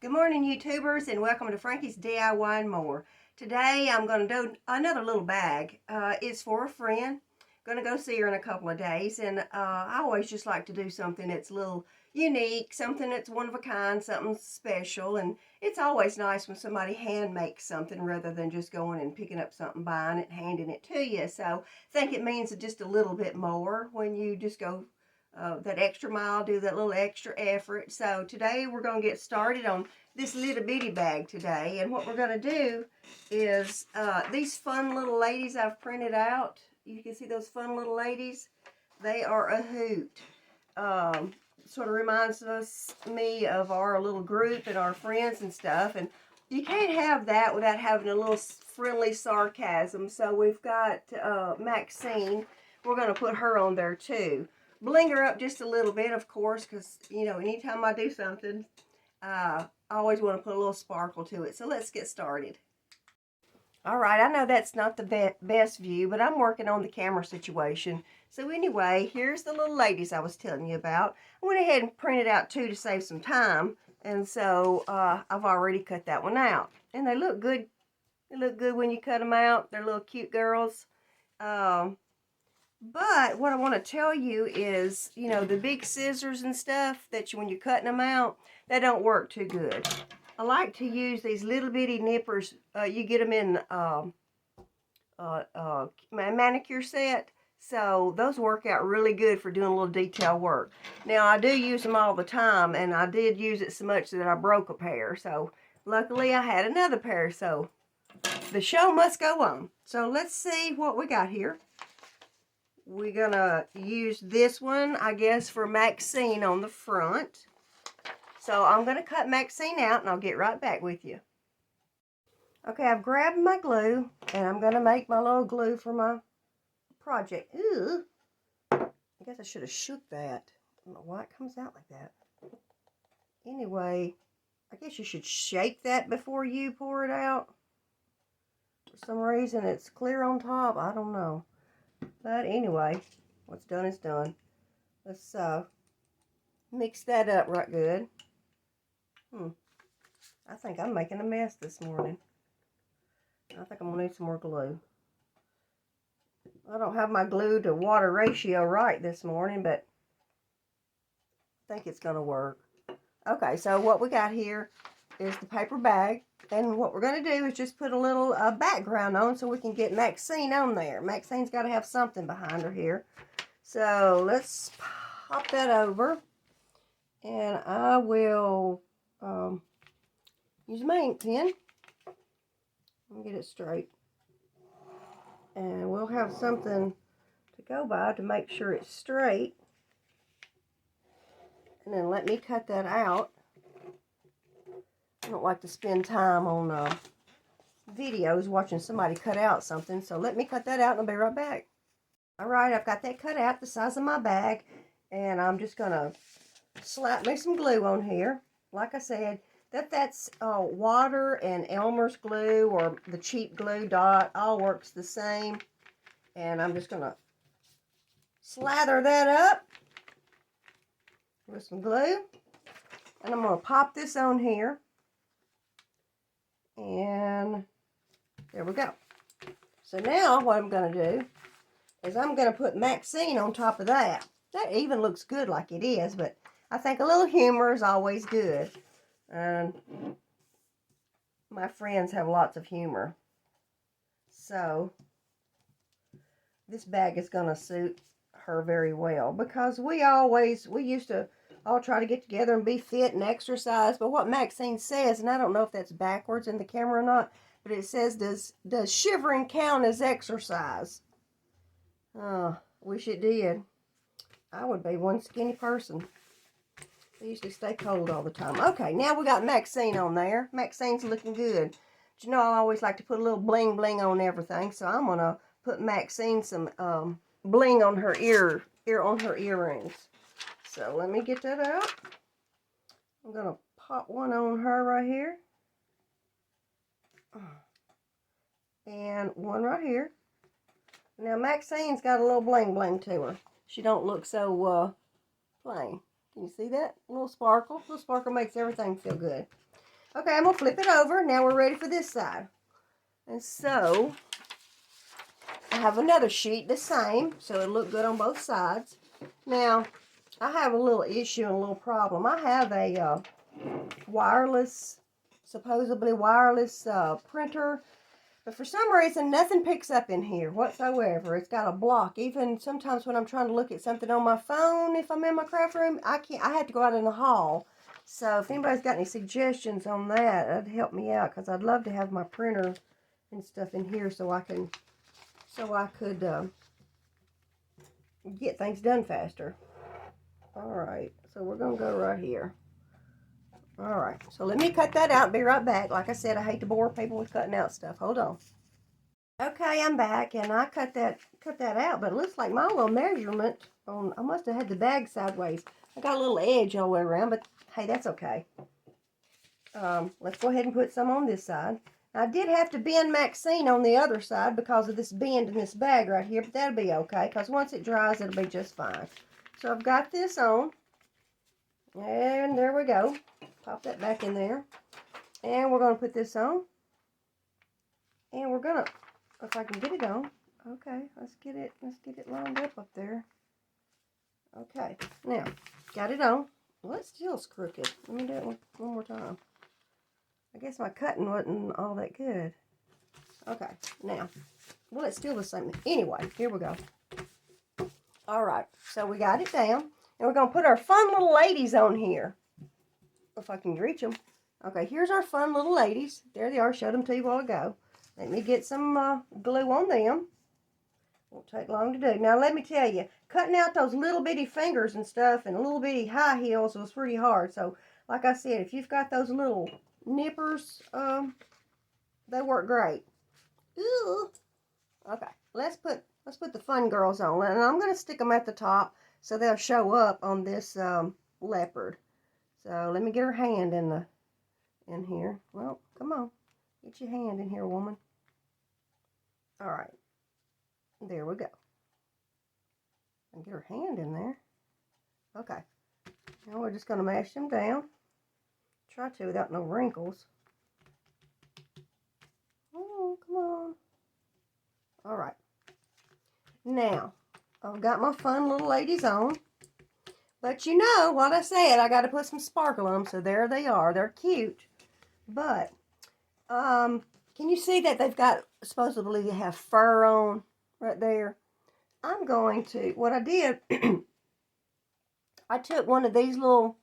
Good morning, YouTubers, and welcome to Frankie's DIY and More. Today I'm going to do another little bag. It's for a friend. Going to go see her in a couple of days, and I always just like to do something that's a little unique, something that's one of a kind, something special, and it's always nice when somebody hand makes something rather than just going and picking up something, buying it, handing it to you. So I think it means just a little bit more when you just go that extra mile, do that little extra effort. So today we're going to get started on this little bitty bag today, and what we're going to do is these fun little ladies I've printed out. You can see those fun little ladies. They are a hoot. Sort of reminds me of our little group and our friends and stuff, and you can't have that without having a little friendly sarcasm. So we've got Maxine. We're going to put her on there too. Bling her up just a little bit, of course, because, you know, anytime I do something, I always want to put a little sparkle to it. So let's get started. All right, I know that's not the best view, but I'm working on the camera situation. So anyway, here's the little ladies I was telling you about. I went ahead and printed out two to save some time, and so I've already cut that one out. And they look good. They look good when you cut them out. They're little cute girls. But what I want to tell you is, you know, the big scissors and stuff that when you're cutting them out, they don't work too good. I like to use these little bitty nippers. You get them in my manicure set. So those work out really good for doing a little detail work. Now, I do use them all the time, and I did use it so much that I broke a pair. So luckily I had another pair. So the show must go on. So let's see what we got here. We're going to use this one, I guess, for Maxine on the front. So I'm going to cut Maxine out, and I'll get right back with you. Okay, I've grabbed my glue, and I'm going to make my little glue for my project. Ooh, I guess I should have shook that. I don't know why it comes out like that. Anyway, I guess you should shake that before you pour it out. For some reason, it's clear on top. I don't know. But anyway, what's done is done. Let's mix that up right good. I think I'm making a mess this morning. I think I'm going to need some more glue. I don't have my glue to water ratio right this morning, but I think it's going to work. Okay, so what we got here is the paper bag. And what we're going to do is just put a little background on so we can get Maxine on there. Maxine's got to have something behind her here. So let's pop that over. And I will use my ink pen. Let me get it straight. And we'll have something to go by to make sure it's straight. And then let me cut that out. I don't like to spend time on videos watching somebody cut out something, so let me cut that out and I'll be right back. Alright, I've got that cut out the size of my bag, and I'm just going to slap me some glue on here. Like I said, that's water and Elmer's glue or the cheap glue dot, all works the same. And I'm just going to slather that up with some glue, and I'm going to pop this on here. And there we go. So now what I'm going to do is I'm going to put Maxine on top of that. That even looks good like it is, but I think a little humor is always good. And my friends have lots of humor. So this bag is going to suit her very well, because we used to all try to get together and be fit and exercise. But what Maxine says, and I don't know if that's backwards in the camera or not, but it says, does shivering count as exercise? Oh, wish it did. I would be one skinny person. I usually stay cold all the time. Okay, now we got Maxine on there. Maxine's looking good. But you know, I always like to put a little bling bling on everything, so I'm gonna put Maxine some bling on her earrings. So let me get that out. I'm going to pop one on her right here. And one right here. Now Maxine's got a little bling bling to her. She don't look so plain. Can you see that? A little sparkle. A little sparkle makes everything feel good. Okay, I'm going to flip it over. Now we're ready for this side. And so, I have another sheet the same, so it'll look good on both sides. Now, I have a little issue and a little problem. I have a wireless, supposedly wireless printer, but for some reason nothing picks up in here whatsoever. It's got a block. Even sometimes when I'm trying to look at something on my phone, if I'm in my craft room, I have to go out in the hall. So if anybody's got any suggestions on that, that'd help me out, because I'd love to have my printer and stuff in here so I could get things done faster. Alright, so we're going to go right here. Alright, so let me cut that out and be right back. Like I said, I hate to bore people with cutting out stuff. Hold on. Okay, I'm back, and I cut that out, but it looks like my little measurement on, I must have had the bag sideways. I got a little edge all the way around, but hey, that's okay. Let's go ahead and put some on this side. I did have to bend Maxine on the other side because of this bend in this bag right here, but that'll be okay, because once it dries, it'll be just fine. So I've got this on, and there we go. Pop that back in there, and we're going to put this on, and we're going to, if I can get it on, okay, let's get it lined up there. Okay, now, got it on. Well, it still's crooked. Let me do it one more time. I guess my cutting wasn't all that good. Okay, now, well, it's still the same. Anyway, here we go. All right, so we got it down, and we're going to put our fun little ladies on here. If I can reach them. Okay, here's our fun little ladies. There they are. Showed them to you a while ago. Let me get some glue on them. Won't take long to do. Now, let me tell you, cutting out those little bitty fingers and stuff and little bitty high heels was pretty hard. So, like I said, if you've got those little nippers, they work great. Ooh. Okay, let's put the fun girls on, and I'm going to stick them at the top so they'll show up on this leopard. So let me get her hand in here. Well, come on, get your hand in here, woman. All right, there we go. And get her hand in there. Okay, now we're just going to mash them down. Try to without no wrinkles. Oh, come on. All right. Now, I've got my fun little ladies on. But you know what I said, I got to put some sparkle on them, so there they are. They're cute. But, can you see that they've got, supposedly they have fur on right there? I'm going to, what I did, I took one of these little,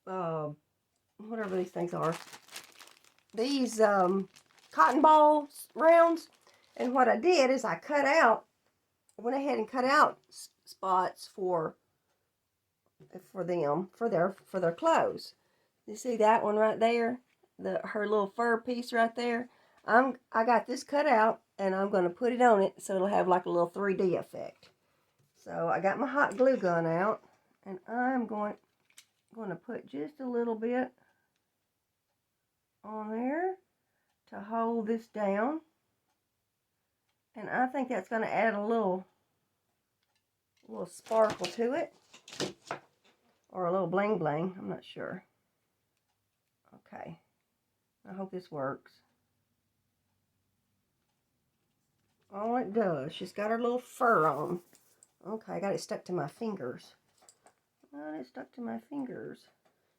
whatever these things are, these cotton ball rounds, and what I did is I went ahead and cut out spots for them, for their clothes. You see that one right there, her little fur piece right there. I got this cut out, and I'm going to put it on it so it'll have like a little 3D effect. So I got my hot glue gun out, and I'm going to put just a little bit on there to hold this down, and I think that's going to add a little sparkle to it, or a little bling bling, I'm not sure. Okay, I hope this works. Oh, it does. She's got her little fur on. Okay, I got it stuck to my fingers.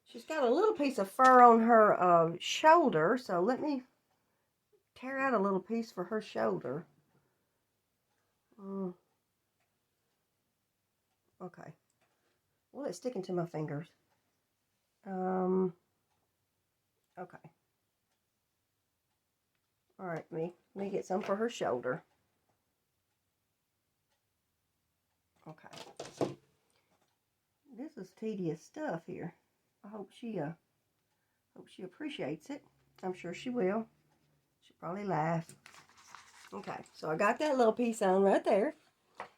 She's got a little piece of fur on her shoulder, so let me tear out a little piece for her shoulder. Okay. Well, it's sticking to my fingers. Okay. All right, let me get some for her shoulder. Okay. This is tedious stuff here. I hope she appreciates it. I'm sure she will. She'll probably laugh. Okay, so I got that little piece on right there.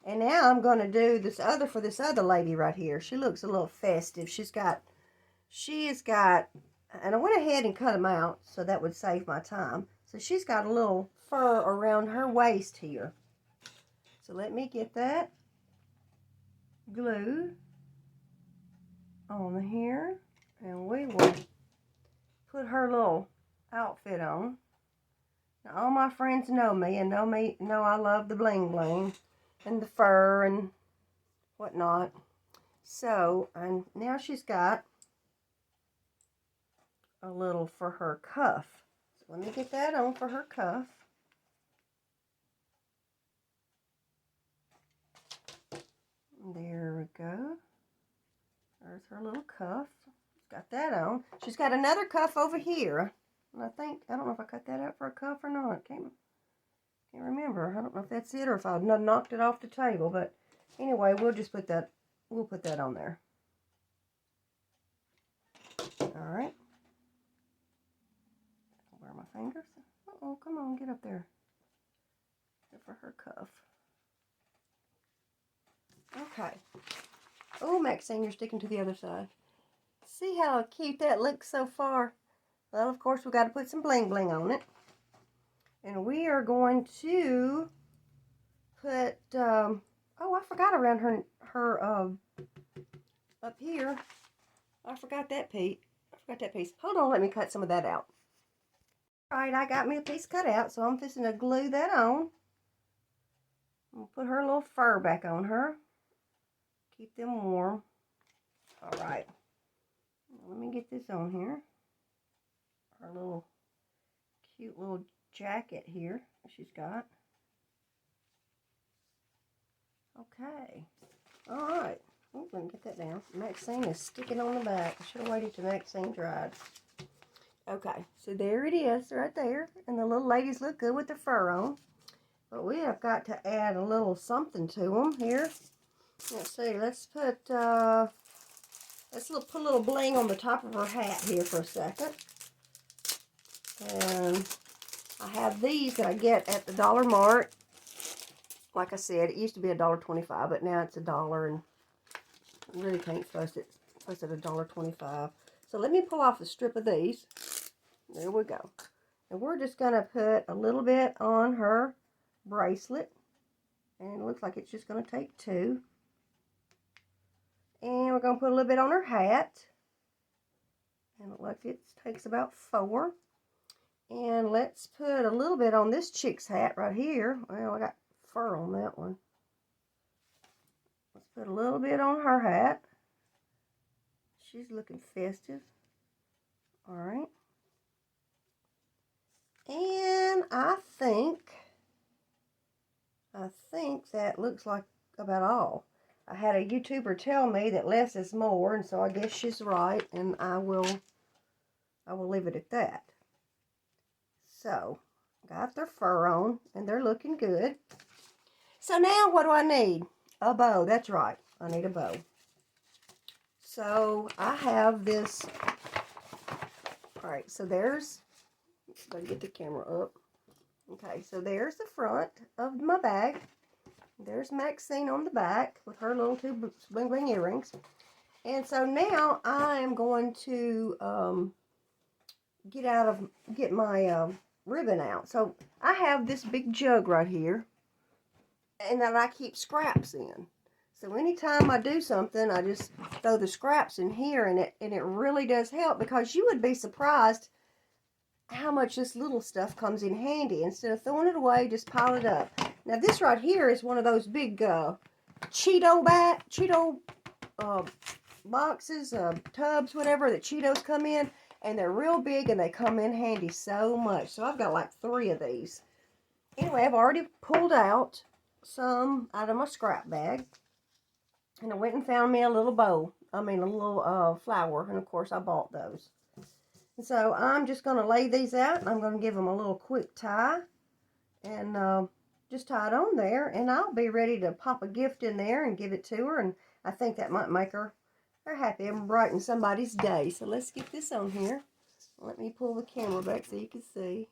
And now I'm going to do this other lady right here. She looks a little festive. She has got, and I went ahead and cut them out so that would save my time. So she's got a little fur around her waist here. So let me get that glue on here, and we will put her little outfit on. Now, all my friends know me and know I love the bling bling and the fur and whatnot. So, and now she's got a little for her cuff. So let me get that on for her cuff. There we go. There's her little cuff. Got that on. She's got another cuff over here. And I don't know if I cut that out for a cuff or not. Can't remember. I don't know if that's it or if I knocked it off the table. But anyway, we'll put that on there. Alright. Where are my fingers? Uh-oh, come on, get up there. For her cuff. Okay. Oh, Maxine, you're sticking to the other side. See how cute that looks so far? Well, of course, we've got to put some bling bling on it. And we are going to put, oh, I forgot around her up here. I forgot that piece. Hold on, let me cut some of that out. All right, I got me a piece cut out, so I'm fixing to glue that on. I'll put her little fur back on her. Keep them warm. All right. Let me get this on here. Her little cute little jacket here she's got. Okay. All right. Oh, let me get that down. Maxine is sticking on the back. I should have waited till Maxine dried. Okay, so there it is right there. And the little ladies look good with their fur on. But we have got to add a little something to them here. Let's see. Let's put a little bling on the top of her hat here for a second. And I have these that I get at the Dollar Mart. Like I said, it used to be $1.25, but now it's $1, and I really can't fuss it. Fuss at $1.25. So let me pull off a strip of these. There we go. And we're just going to put a little bit on her bracelet. And it looks like it's just going to take 2. And we're going to put a little bit on her hat. And it looks like it takes about 4. And let's put a little bit on this chick's hat right here. Well, I got fur on that one. Let's put a little bit on her hat. She's looking festive. All right. And I think that looks like about all. I had a YouTuber tell me that less is more, and so I guess she's right, and I will leave it at that. So, got their fur on, and they're looking good. So now what do I need? A bow. That's right. I need a bow. So I have this. All right, so there's, let me get the camera up. Okay, so there's the front of my bag. There's Maxine on the back with her little 2 bling bling earrings. And so now I am going to get my ribbon out. So I have this big jug right here, and that I keep scraps in. So anytime I do something, I just throw the scraps in here, and it really does help, because you would be surprised how much this little stuff comes in handy. Instead of throwing it away, just pile it up. Now this right here is one of those big Cheeto boxes, tubs, whatever, that Cheetos come in, and they're real big, and they come in handy so much. So I've got like 3 of these. Anyway, I've already pulled out some out of my scrap bag. And I went and found me a little bow. A little flower. And of course I bought those. And so I'm just going to lay these out. And I'm going to give them a little quick tie. And just tie it on there. And I'll be ready to pop a gift in there and give it to her. And I think that might make her happy and brighten somebody's day. So let's get this on here. Let me pull the camera back so you can see.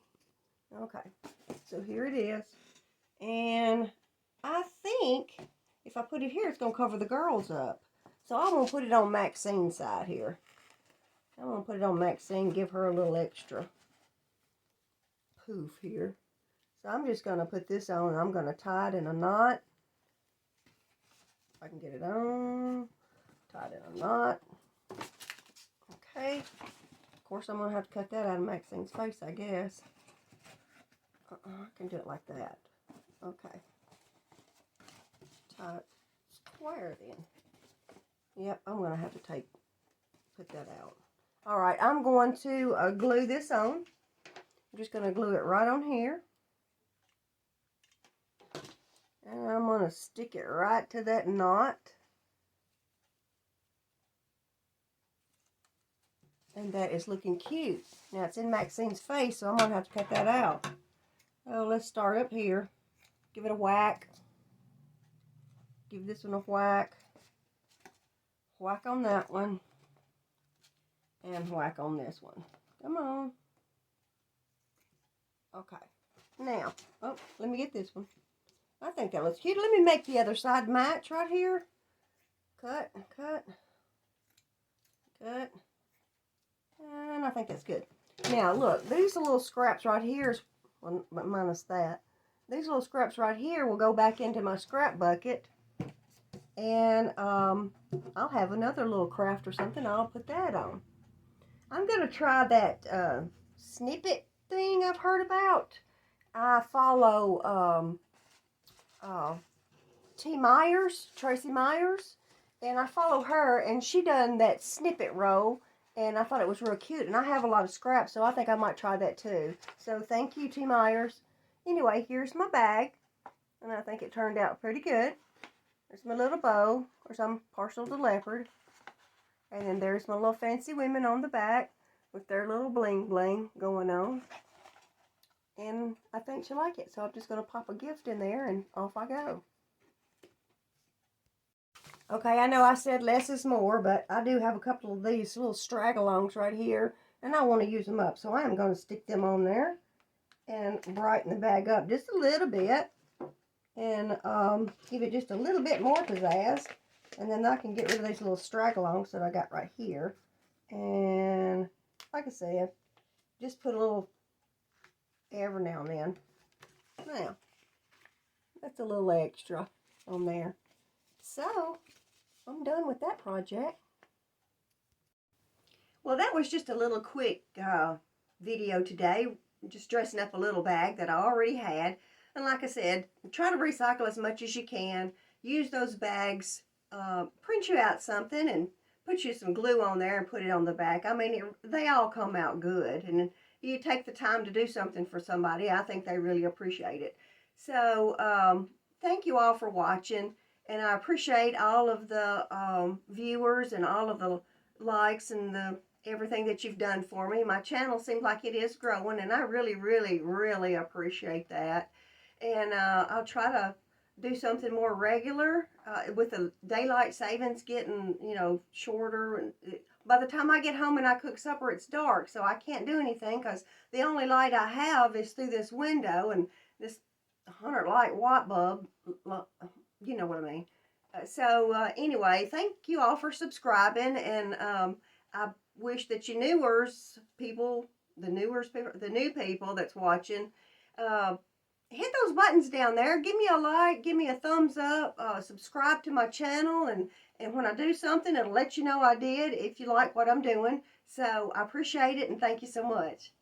Okay. So here it is. And I think if I put it here, it's going to cover the girls up. So I'm going to put it on Maxine's side here. I'm going to put it on Maxine, give her a little extra poof here. So I'm just going to put this on, and I'm going to tie it in a knot. If I can get it on. Tie it in a knot. Okay. Of course, I'm going to have to cut that out of Maxine's face, I guess. I can do it like that. Okay. Tie it square then. Yep, I'm going to have to put that out. Alright, I'm going to glue this on. I'm just going to glue it right on here. And I'm going to stick it right to that knot. And that is looking cute. Now it's in Maxine's face, so I'm going to have to cut that out. Oh, let's start up here. Give it a whack. Give this one a whack. Whack on that one. And whack on this one. Come on. Okay. Now, oh, let me get this one. I think that looks cute. Let me make the other side match right here. Cut, cut, cut. And I think that's good. Now, look, these little scraps right here, well, minus that. These little scraps right here will go back into my scrap bucket. And I'll have another little craft or something. I'll put that on. I'm going to try that snippet thing I've heard about. I follow Tracy Myers, and I follow her, and she done that snippet roll, and I thought it was real cute, and I have a lot of scraps, so I think I might try that too. So thank you, T. Myers. Anyway, here's my bag, and I think it turned out pretty good. There's my little bow, of course I'm partial to leopard, and then there's my little fancy women on the back with their little bling bling going on. And I think she'll like it, so I'm just going to pop a gift in there and off I go. Okay, I know I said less is more, but I do have a couple of these little straggle-alongs right here, and I want to use them up, so I am going to stick them on there and brighten the bag up just a little bit and give it just a little bit more pizzazz, and then I can get rid of these little straggle-alongs that I got right here. And like I said, just put a little every now and then. Now, that's a little extra on there. So, I'm done with that project. Well, that was just a little quick video today. Just dressing up a little bag that I already had. And like I said, try to recycle as much as you can. Use those bags. Print you out something and put you some glue on there and put it on the back. I mean, they all come out good. And you take the time to do something for somebody, I think they really appreciate it. So, thank you all for watching, and I appreciate all of the viewers and all of the likes and everything that you've done for me. My channel seems like it is growing, and I really, really, really appreciate that. And I'll try to do something more regular with the daylight savings getting, you know, shorter. And by the time I get home and I cook supper, it's dark, so I can't do anything because the only light I have is through this window and this 100 light watt bulb, you know what I mean. Anyway, thank you all for subscribing, and I wish that you the new people that's watching, hit those buttons down there. Give me a like, give me a thumbs up, subscribe to my channel, and when I do something, it'll let you know I did if you like what I'm doing. So I appreciate it, and thank you so much.